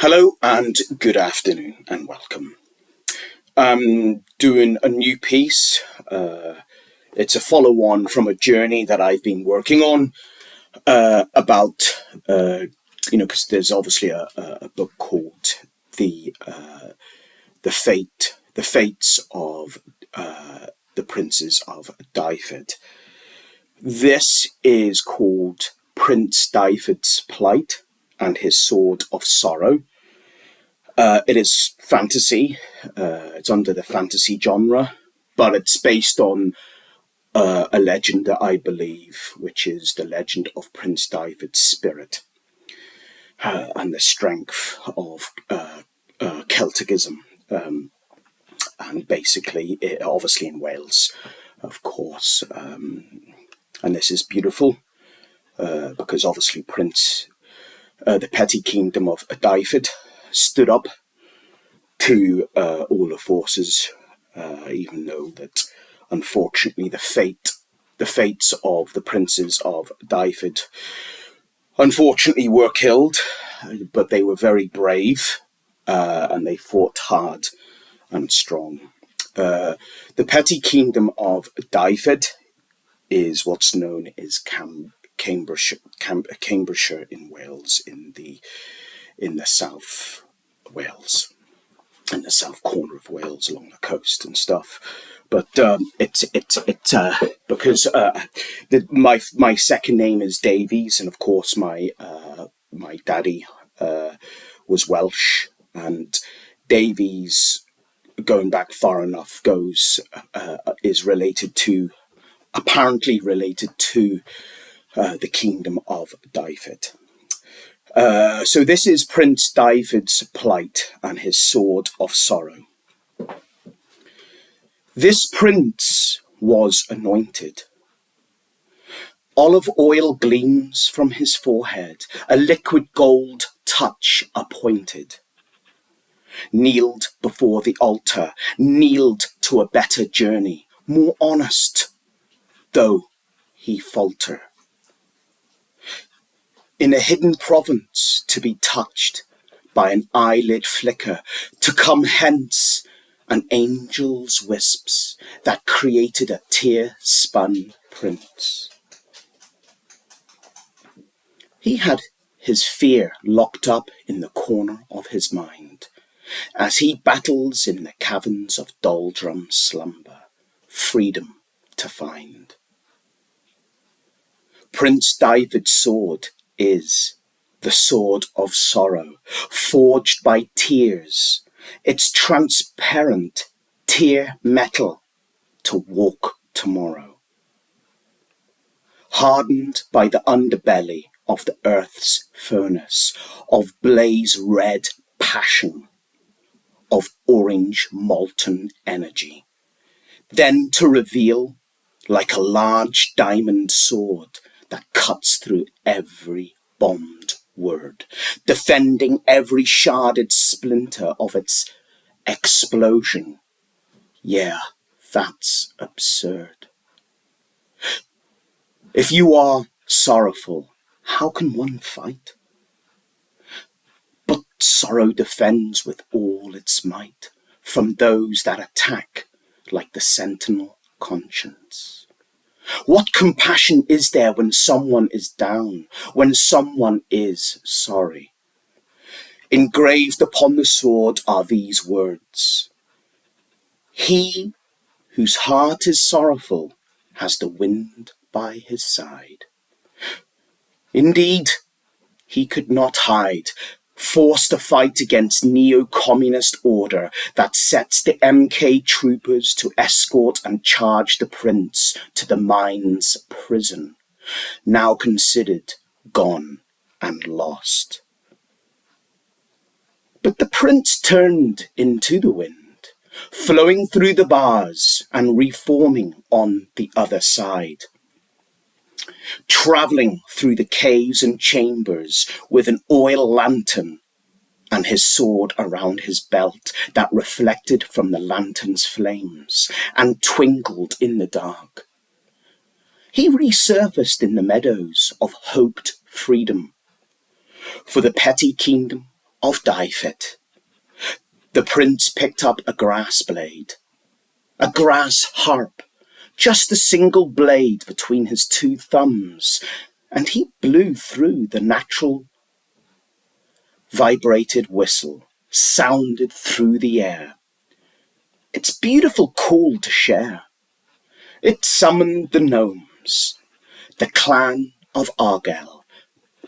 Hello and good afternoon and welcome. I'm doing a new piece. It's a follow-on from a journey that I've been working on about, because there's obviously a book called the Fates of the Princes of Dyfedd. This is called Prince Dyfed's Plight and His Sword of Sorrow. It is fantasy. It's under the fantasy genre, but it's based on a legend that I believe, which is the legend of Prince Dyfed's spirit and the strength of Celticism. And basically, obviously in Wales, of course. And this is beautiful because obviously the petty kingdom of Dyfed stood up to all the forces, even though that unfortunately the fates of the princes of Dyfed unfortunately were killed, but they were very brave and they fought hard and strong. The petty kingdom of Dyfed is what's known as Cambridgeshire in Wales, in the South Wales, in the south corner of Wales along the coast and stuff. But it's because my second name is Davies, and of course my daddy was Welsh, and Davies, going back far enough, is apparently related to the kingdom of Dyfed. So this is Prince Dyfed's Plight and His Sword of Sorrow. This prince was anointed. Olive oil gleams from his forehead, a liquid gold touch appointed. Kneeled before the altar, kneeled to a better journey, more honest, though he falter. In a hidden province to be touched by an eyelid flicker, to come hence an angel's wisps that created a tear-spun prince. He had his fear locked up in the corner of his mind, as he battles in the caverns of doldrum slumber, freedom to find. Prince Dyfed's sword is the sword of sorrow, forged by tears, its transparent tear metal to walk tomorrow. Hardened by the underbelly of the earth's furnace, of blaze red passion, of orange molten energy, then to reveal like a large diamond sword that cuts through every bombed word, defending every sharded splinter of its explosion. Yeah, that's absurd. If you are sorrowful, how can one fight? But sorrow defends with all its might from those that attack like the sentinel conscience. What compassion is there when someone is down, when someone is sorry? Engraved upon the sword are these words: he whose heart is sorrowful has the wind by his side. Indeed, he could not hide, forced to fight against neo-communist order that sets the MK troopers to escort and charge the prince to the mine's prison, now considered gone and lost. But the prince turned into the wind, flowing through the bars and reforming on the other side. Travelling through the caves and chambers with an oil lantern and his sword around his belt that reflected from the lantern's flames and twinkled in the dark. He resurfaced in the meadows of hoped freedom, for the petty kingdom of Dyfedd. The prince picked up a grass blade, a grass harp, just a single blade between his two thumbs, and he blew through the natural vibrated whistle, sounded through the air. Its beautiful call to share. It summoned the gnomes, the clan of Aggie,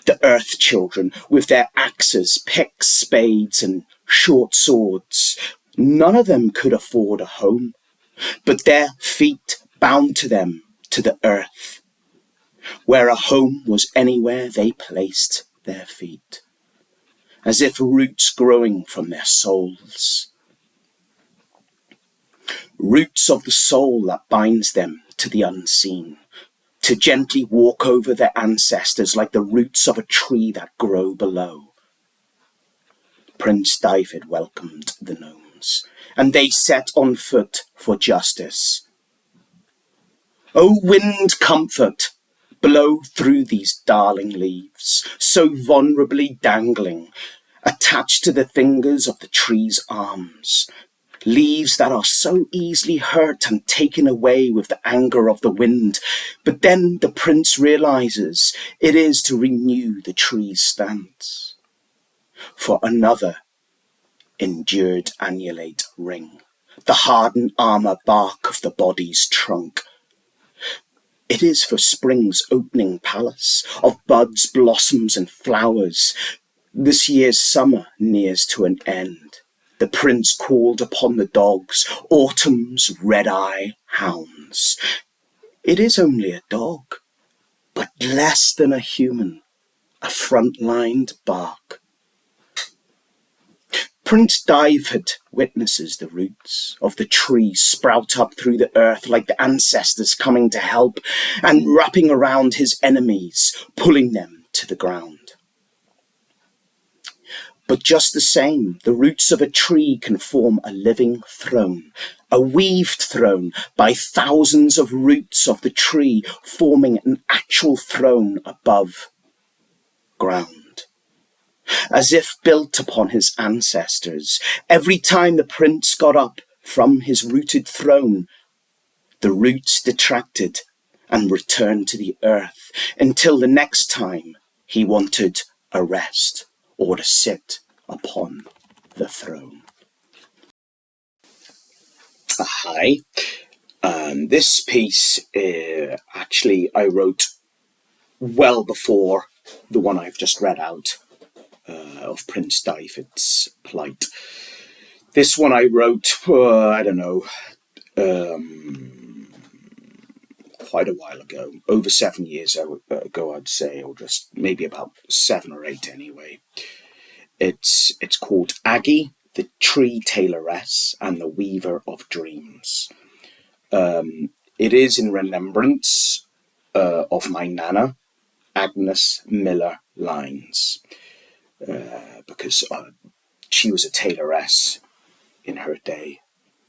the earth children with their axes, picks, spades, and short swords. None of them could afford a home, but their feet bound to them to the earth, where a home was anywhere they placed their feet, as if roots growing from their souls. Roots of the soul that binds them to the unseen, to gently walk over their ancestors like the roots of a tree that grow below. Prince Dyfedd welcomed the gnomes, and they set on foot for justice. O wind, comfort, blow through these darling leaves, so vulnerably dangling, attached to the fingers of the tree's arms. Leaves that are so easily hurt and taken away with the anger of the wind. But then the prince realizes it is to renew the tree's stance for another endured annulate ring, the hardened armor bark of the body's trunk. It is for spring's opening palace of buds, blossoms, and flowers. This year's summer nears to an end. The prince called upon the dogs, autumn's red-eye hounds. It is only a dog, but less than a human, a front-lined bark. Prince Dyfedd witnesses the roots of the tree sprout up through the earth like the ancestors coming to help and wrapping around his enemies, pulling them to the ground. But just the same, the roots of a tree can form a living throne, a weaved throne by thousands of roots of the tree forming an actual throne above ground, as if built upon his ancestors. Every time the prince got up from his rooted throne, the roots detracted and returned to the earth until the next time he wanted a rest or to sit upon the throne. Hi. This piece actually I wrote well before the one I've just read out of Prince Dyfedd's Plight. This one I wrote, I don't know, quite a while ago, over 7 years ago, I'd say, or just maybe about 7 or 8 anyway. It's called Aggie, the Tree Tailoress and the Weaver of Dreams. It is in remembrance of my Nana, Agnes Miller Lyons, because she was a tailoress in her day,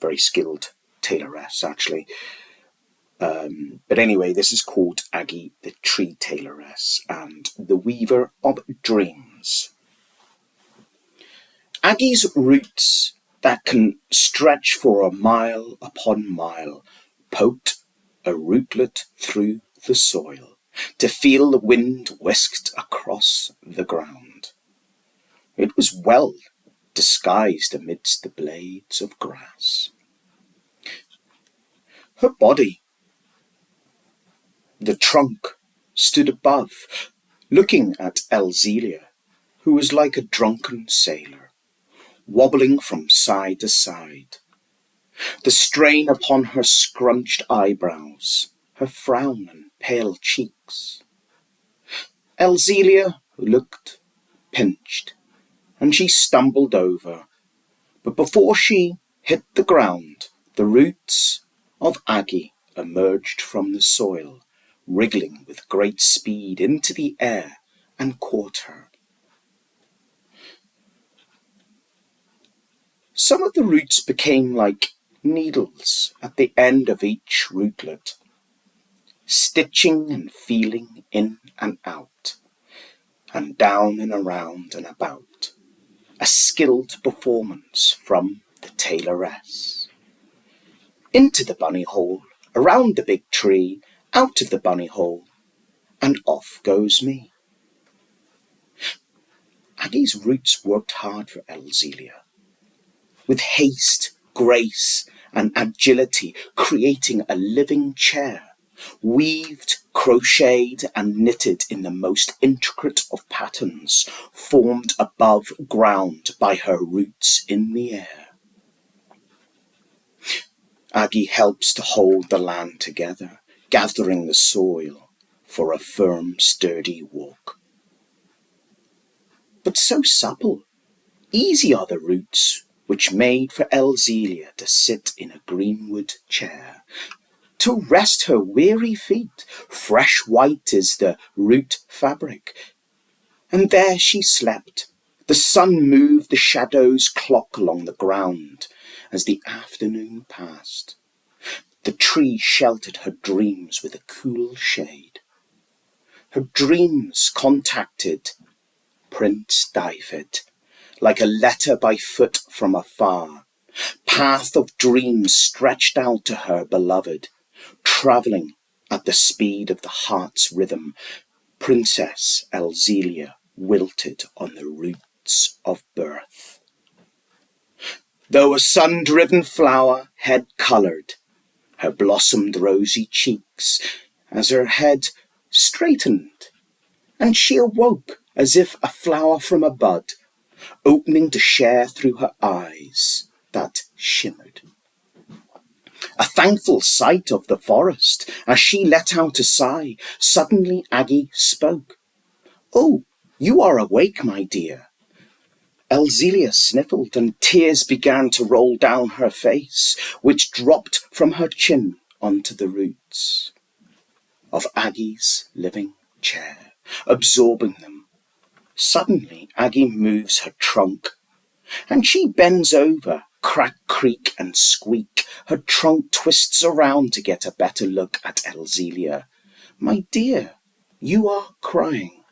very skilled tailoress actually. But anyway, this is called Aggie, the Tree Tailoress and the Weaver of Dreams. Aggie's roots that can stretch for a mile upon mile poked a rootlet through the soil to feel the wind whisked across the ground. It was well disguised amidst the blades of grass. Her body, the trunk, stood above, looking at Elzelia, who was like a drunken sailor, wobbling from side to side. The strain upon her scrunched eyebrows, her frown and pale cheeks. Elzelia looked pinched, and she stumbled over, but before she hit the ground, the roots of Aggie emerged from the soil, wriggling with great speed into the air, and caught her. Some of the roots became like needles at the end of each rootlet, stitching and feeling in and out, and down and around and about. a skilled performance from the Tailoress. Into the bunny hole, around the big tree, out of the bunny hole, and off goes me. Aggie's roots worked hard for Elzelia, with haste, grace, and agility, creating a living chair, weaved, crocheted, and knitted in the most intricate of patterns, formed above ground by her roots in the air. Aggie helps to hold the land together, gathering the soil for a firm, sturdy walk. But so supple, easy are the roots, which made for Elzelia to sit in a greenwood chair, to rest her weary feet. Fresh white is the root fabric, and there she slept. The sun moved the shadow's clock along the ground as the afternoon passed. The tree sheltered her dreams with a cool shade. Her dreams contacted Prince Dyfedd, like a letter by foot from afar. Path of dreams stretched out to her beloved, travelling at the speed of the heart's rhythm. Princess Elzelia wilted on the roots of birth. Though a sun-driven flower, head-coloured, her blossomed rosy cheeks, as her head straightened, and she awoke as if a flower from a bud, opening to share through her eyes that shimmered. A thankful sight of the forest, as she let out a sigh. Suddenly Aggie spoke. "Oh, you are awake, my dear." Elzelia sniffled, and tears began to roll down her face, which dropped from her chin onto the roots of Aggie's living chair, absorbing them. Suddenly Aggie moves her trunk, and she bends over. Crack, creak, and squeak. Her trunk twists around to get a better look at Elzelia. "My dear, you are crying."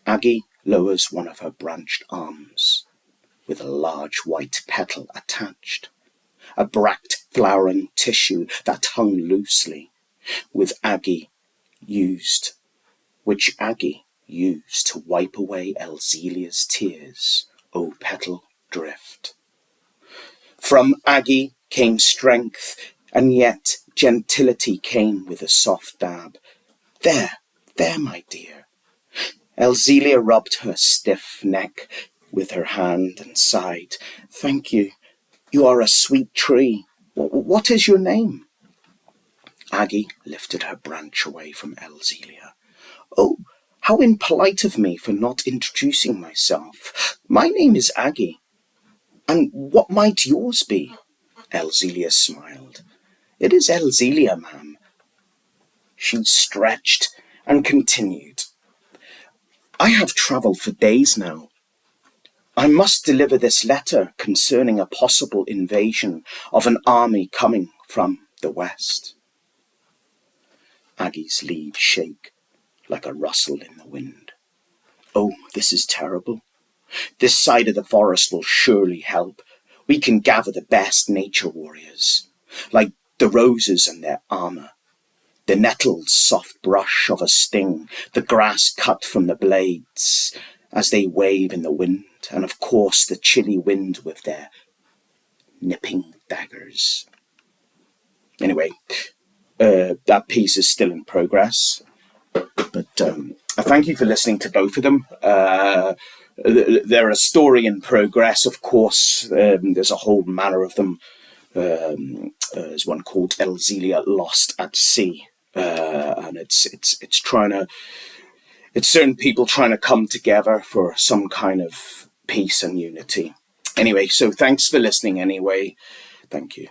Aggie lowers one of her branched arms, with a large white petal attached, a bract flowering tissue that hung loosely, which Aggie used to wipe away Elzelia's tears. O petal drift. From Aggie came strength, and yet gentility came with a soft dab. There, my dear." Elzelia rubbed her stiff neck with her hand and sighed. "Thank you. You are a sweet tree. What is your name?" Aggie lifted her branch away from Elzelia. "Oh, how impolite of me for not introducing myself. My name is Aggie. And what might yours be?" Elzelia smiled. "It is Elzelia, ma'am." She stretched and continued. "I have travelled for days now. I must deliver this letter concerning a possible invasion of an army coming from the west." Aggie's leaves shake like a rustle in the wind. "Oh, this is terrible. This side of the forest will surely help. We can gather the best nature warriors, like the roses and their armour, the nettle's soft brush of a sting, the grass cut from the blades as they wave in the wind, and of course the chilly wind with their nipping daggers." Anyway, that piece is still in progress, but I thank you for listening to both of them. They're a story in progress, of course. There's a whole manner of them. There's one called Elzelia Lost at Sea, and it's certain people trying to come together for some kind of peace and unity. Anyway, so thanks for listening anyway. Thank you.